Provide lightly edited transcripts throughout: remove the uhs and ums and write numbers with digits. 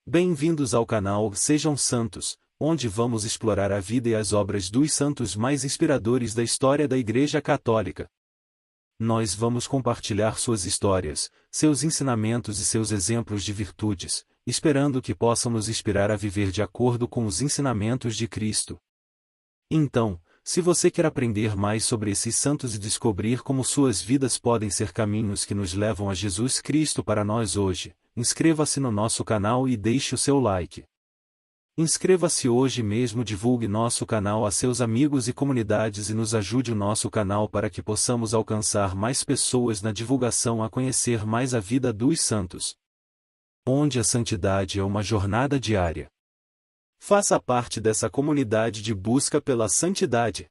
Bem-vindos ao canal Sejam Santos, onde vamos explorar a vida e as obras dos santos mais inspiradores da história da Igreja Católica. Nós vamos compartilhar suas histórias, seus ensinamentos e seus exemplos de virtudes, esperando que possam nos inspirar a viver de acordo com os ensinamentos de Cristo. Então, se você quer aprender mais sobre esses santos e descobrir como suas vidas podem ser caminhos que nos levam a Jesus Cristo para nós hoje, inscreva-se no nosso canal e deixe o seu like. Inscreva-se hoje mesmo, divulgue nosso canal a seus amigos e comunidades e nos ajude o nosso canal para que possamos alcançar mais pessoas na divulgação a conhecer mais a vida dos santos. Onde a santidade é uma jornada diária. Faça parte dessa comunidade de busca pela santidade.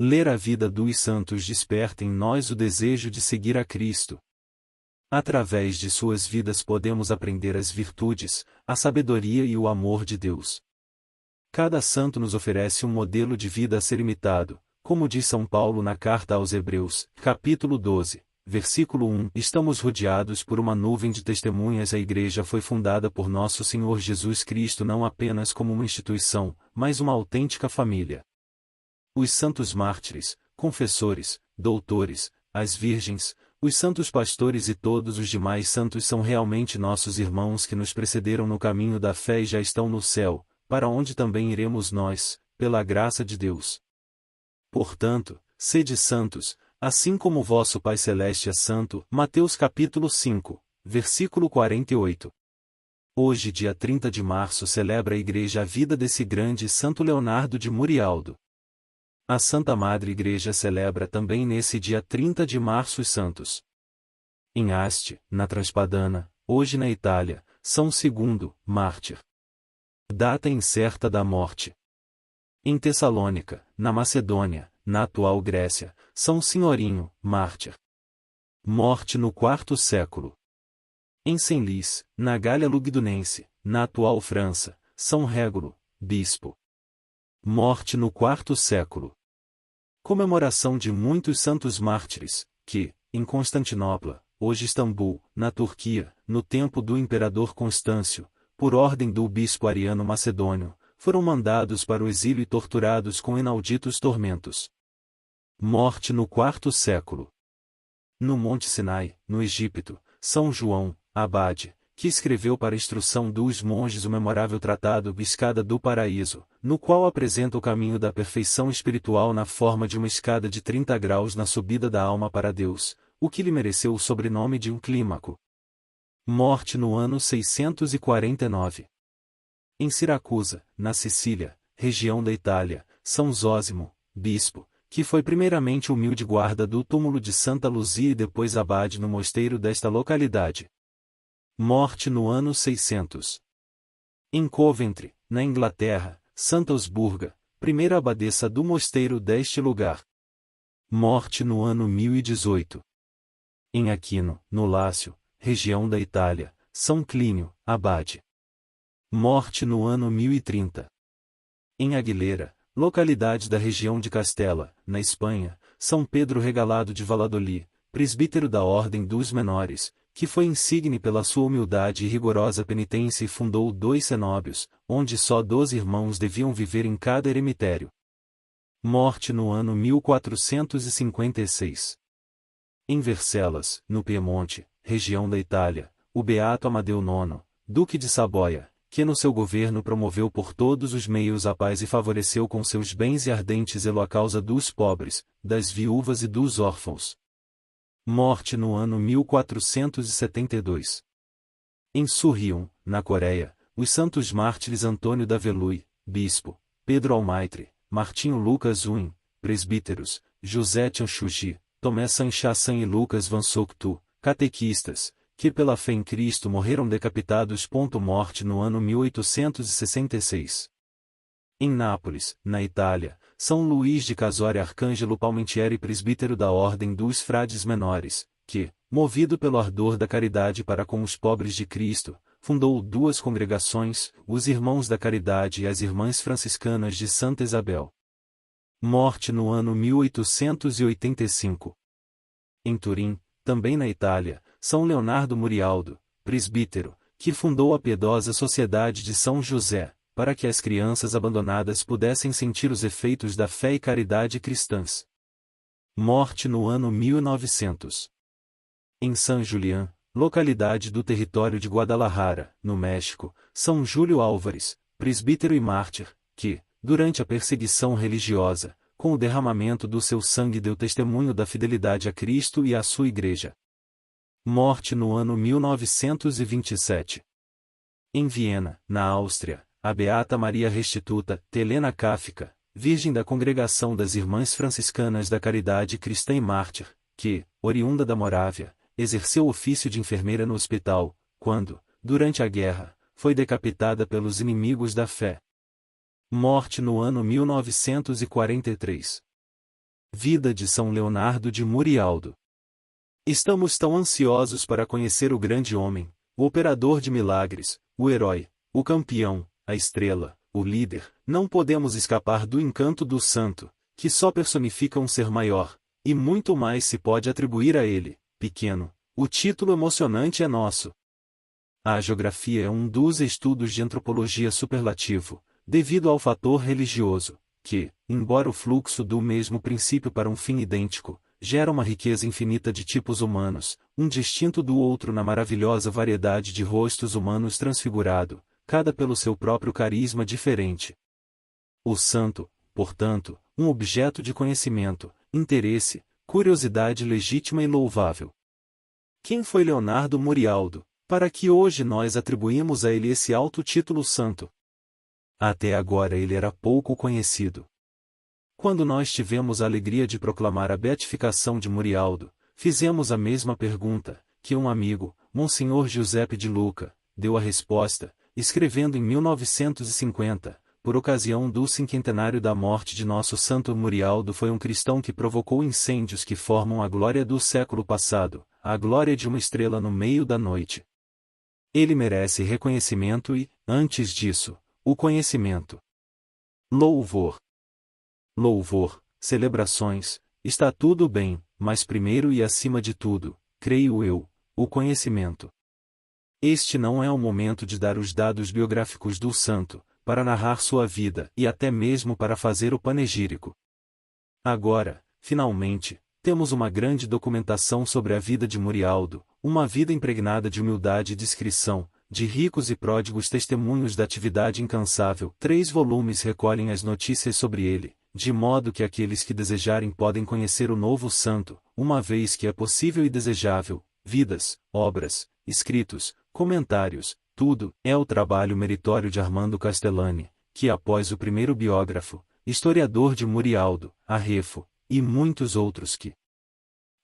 Ler a vida dos santos desperta em nós o desejo de seguir a Cristo. Através de suas vidas podemos aprender as virtudes, a sabedoria e o amor de Deus. Cada santo nos oferece um modelo de vida a ser imitado, como diz São Paulo na carta aos Hebreus, capítulo 12, versículo 1. Estamos rodeados por uma nuvem de testemunhas. A Igreja foi fundada por nosso Senhor Jesus Cristo não apenas como uma instituição, mas uma autêntica família. Os santos mártires, confessores, doutores, as virgens, os santos pastores e todos os demais santos são realmente nossos irmãos que nos precederam no caminho da fé e já estão no céu, para onde também iremos nós, pela graça de Deus. Portanto, sede santos, assim como vosso Pai Celeste é santo. Mateus capítulo 5, versículo 48. Hoje, dia 30 de março, celebra a Igreja a vida desse grande santo Leonardo de Murialdo. A Santa Madre Igreja celebra também nesse dia 30 de março os santos. Em Asti, na Transpadana, hoje na Itália, São II, mártir. Data incerta da morte. Em Tessalônica, na Macedônia, na atual Grécia, São Senhorinho, mártir. Morte no IV século. Em Senlis, na Gália Lugdunense, na atual França, São Régulo, bispo. Morte no IV século. Comemoração de muitos santos mártires, que, em Constantinopla, hoje Istambul, na Turquia, no tempo do imperador Constâncio, por ordem do bispo Ariano Macedônio, foram mandados para o exílio e torturados com inauditos tormentos. Morte no IV século. No Monte Sinai, no Egito, São João, abade, que escreveu para a instrução dos monges o memorável tratado Escada do Paraíso, no qual apresenta o caminho da perfeição espiritual na forma de uma escada de 30 graus na subida da alma para Deus, o que lhe mereceu o sobrenome de um clímaco. Morte no ano 649. Em Siracusa, na Sicília, região da Itália, São Zósimo, bispo, que foi primeiramente humilde guarda do túmulo de Santa Luzia e depois abade no mosteiro desta localidade. Morte no ano 600. Em Coventry, na Inglaterra, Santa Osburga, primeira abadesa do mosteiro deste lugar. Morte no ano 1018. Em Aquino, no Lácio, região da Itália, São Clínio, abade. Morte no ano 1030. Em Aguilera, localidade da região de Castela, na Espanha, São Pedro Regalado de Valladolid, presbítero da Ordem dos Menores, que foi insigne pela sua humildade e rigorosa penitência e fundou 2 cenóbios, onde só 12 irmãos deviam viver em cada eremitério. Morte no ano 1456. Em Vercellas, no Piemonte, região da Itália, o beato Amadeu IX, duque de Saboia, que no seu governo promoveu por todos os meios a paz e favoreceu com seus bens e ardente zelo a causa dos pobres, das viúvas e dos órfãos. Morte no ano 1472. Em Surrion, na Coreia, os santos mártires Antônio da Velui, bispo, Pedro Almaitre, Martinho Lucas Uin, presbíteros, José Chanchuji, Tomé Sanchassan e Lucas Van Soktu, catequistas, que pela fé em Cristo morreram decapitados. Morte no ano 1866. Em Nápoles, na Itália, São Luís de Casore Arcângelo Palmentieri, presbítero da Ordem dos Frades Menores, que, movido pelo ardor da caridade para com os pobres de Cristo, fundou duas congregações, os Irmãos da Caridade e as Irmãs Franciscanas de Santa Isabel. Morte no ano 1885. Em Turim, também na Itália, São Leonardo Murialdo, presbítero, que fundou a piedosa Sociedade de São José, para que as crianças abandonadas pudessem sentir os efeitos da fé e caridade cristãs. Morte no ano 1900. Em San Julián, localidade do território de Guadalajara, no México, São Júlio Álvares, presbítero e mártir, que, durante a perseguição religiosa, com o derramamento do seu sangue deu testemunho da fidelidade a Cristo e à sua Igreja. Morte no ano 1927. Em Viena, na Áustria, a Beata Maria Restituta, Helena Cáfica, virgem da Congregação das Irmãs Franciscanas da Caridade Cristã e Mártir, que, oriunda da Morávia, exerceu o ofício de enfermeira no hospital, quando, durante a guerra, foi decapitada pelos inimigos da fé. Morte no ano 1943. Vida de São Leonardo de Murialdo. Estamos tão ansiosos para conhecer o grande homem, o operador de milagres, o herói, o campeão, a estrela, o líder, não podemos escapar do encanto do santo, que só personifica um ser maior, e muito mais se pode atribuir a ele, pequeno. O título emocionante é nosso. A geografia é um dos estudos de antropologia superlativo, devido ao fator religioso, que, embora o fluxo do mesmo princípio para um fim idêntico, gera uma riqueza infinita de tipos humanos, um distinto do outro na maravilhosa variedade de rostos humanos transfigurado, cada pelo seu próprio carisma diferente. O santo, portanto, um objeto de conhecimento, interesse, curiosidade legítima e louvável. Quem foi Leonardo Murialdo, para que hoje nós atribuímos a ele esse alto título santo? Até agora ele era pouco conhecido. Quando nós tivemos a alegria de proclamar a beatificação de Murialdo, fizemos a mesma pergunta, que um amigo, Monsenhor Giuseppe de Luca, deu a resposta, escrevendo em 1950, por ocasião do cinquentenário da morte de nosso santo Murialdo: foi um cristão que provocou incêndios que formam a glória do século passado, a glória de uma estrela no meio da noite. Ele merece reconhecimento e, antes disso, o conhecimento. Louvor. Louvor, celebrações, está tudo bem, mas primeiro e acima de tudo, creio eu, o conhecimento. Este não é o momento de dar os dados biográficos do santo, para narrar sua vida e até mesmo para fazer o panegírico. Agora, finalmente, temos uma grande documentação sobre a vida de Murialdo, uma vida impregnada de humildade e discrição, de ricos e pródigos testemunhos da atividade incansável. 3 volumes recolhem as notícias sobre ele, de modo que aqueles que desejarem podem conhecer o novo santo, uma vez que é possível e desejável. Vidas, obras, escritos, comentários, tudo, é o trabalho meritório de Armando Castellani, que após o primeiro biógrafo, historiador de Murialdo, Arrefo, e muitos outros que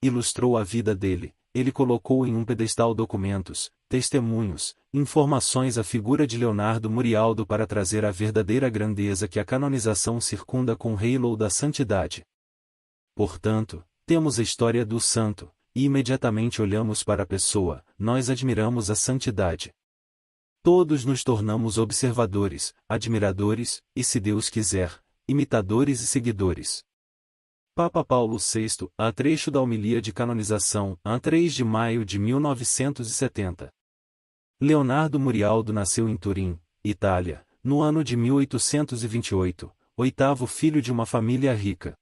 ilustrou a vida dele, ele colocou em um pedestal documentos, testemunhos, informações a figura de Leonardo Murialdo para trazer a verdadeira grandeza que a canonização circunda com o halo da santidade. Portanto, temos a história do santo, e imediatamente olhamos para a pessoa, nós admiramos a santidade. Todos nos tornamos observadores, admiradores, e se Deus quiser, imitadores e seguidores. Papa Paulo VI, a trecho da homilia de canonização, a 3 de maio de 1970. Leonardo Murialdo nasceu em Turim, Itália, no ano de 1828, oitavo filho de uma família rica.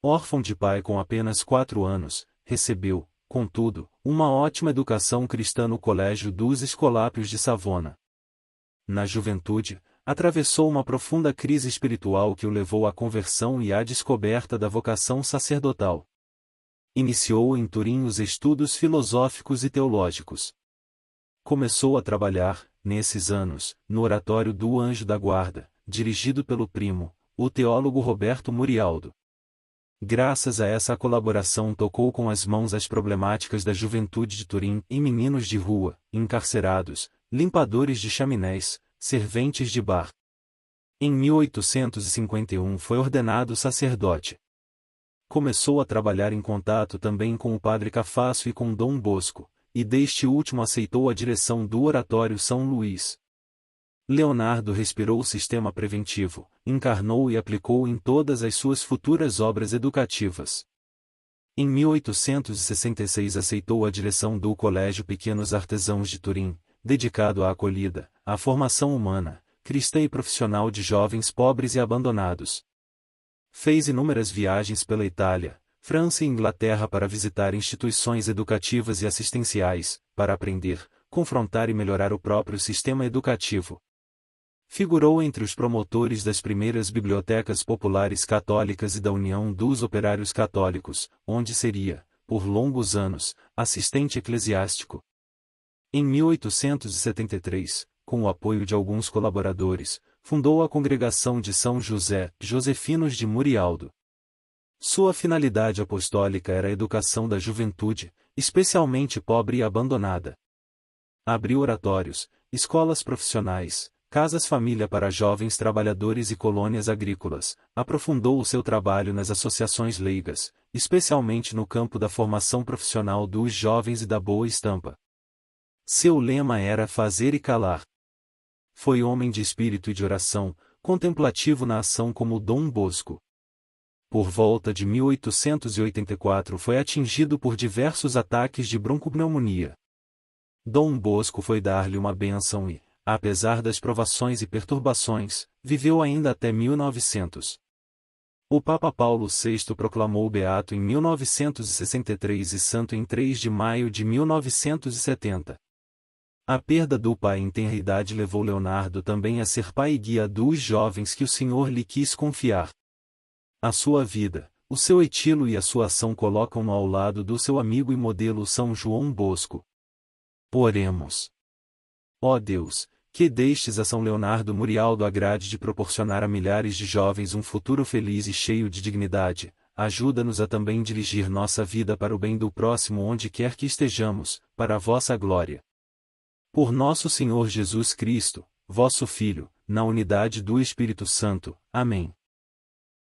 Órfão de pai com apenas 4 anos, recebeu, contudo, uma ótima educação cristã no Colégio dos Escolápios de Savona. Na juventude, atravessou uma profunda crise espiritual que o levou à conversão e à descoberta da vocação sacerdotal. Iniciou em Turim os estudos filosóficos e teológicos. Começou a trabalhar, nesses anos, no oratório do Anjo da Guarda, dirigido pelo primo, o teólogo Roberto Murialdo. Graças a essa colaboração tocou com as mãos as problemáticas da juventude de Turim em meninos de rua, encarcerados, limpadores de chaminés, serventes de bar. Em 1851 foi ordenado sacerdote. Começou a trabalhar em contato também com o padre Cafasso e com Dom Bosco, e deste último aceitou a direção do Oratório São Luís. Leonardo respirou o sistema preventivo, encarnou e aplicou em todas as suas futuras obras educativas. Em 1866 aceitou a direção do Colégio Pequenos Artesãos de Turim, dedicado à acolhida, à formação humana, cristã e profissional de jovens pobres e abandonados. Fez inúmeras viagens pela Itália, França e Inglaterra para visitar instituições educativas e assistenciais, para aprender, confrontar e melhorar o próprio sistema educativo. Figurou entre os promotores das primeiras bibliotecas populares católicas e da União dos Operários Católicos, onde seria, por longos anos, assistente eclesiástico. Em 1873, com o apoio de alguns colaboradores, fundou a Congregação de São José, Josefinos de Murialdo. Sua finalidade apostólica era a educação da juventude, especialmente pobre e abandonada. Abriu oratórios, escolas profissionais, casas-família para jovens trabalhadores e colônias agrícolas, aprofundou o seu trabalho nas associações leigas, especialmente no campo da formação profissional dos jovens e da boa estampa. Seu lema era fazer e calar. Foi homem de espírito e de oração, contemplativo na ação como Dom Bosco. Por volta de 1884 foi atingido por diversos ataques de broncopneumonia. Dom Bosco foi dar-lhe uma bênção e, apesar das provações e perturbações, viveu ainda até 1900. O Papa Paulo VI proclamou-o beato em 1963 e santo em 3 de maio de 1970. A perda do pai em tenra idade levou Leonardo também a ser pai e guia dos jovens que o Senhor lhe quis confiar. A sua vida, o seu etilo e a sua ação colocam-no ao lado do seu amigo e modelo São João Bosco. Oremos. Ó Deus, que destes a São Leonardo Murialdo a grade de proporcionar a milhares de jovens um futuro feliz e cheio de dignidade, ajuda-nos a também dirigir nossa vida para o bem do próximo onde quer que estejamos, para a vossa glória. Por nosso Senhor Jesus Cristo, vosso Filho, na unidade do Espírito Santo. Amém.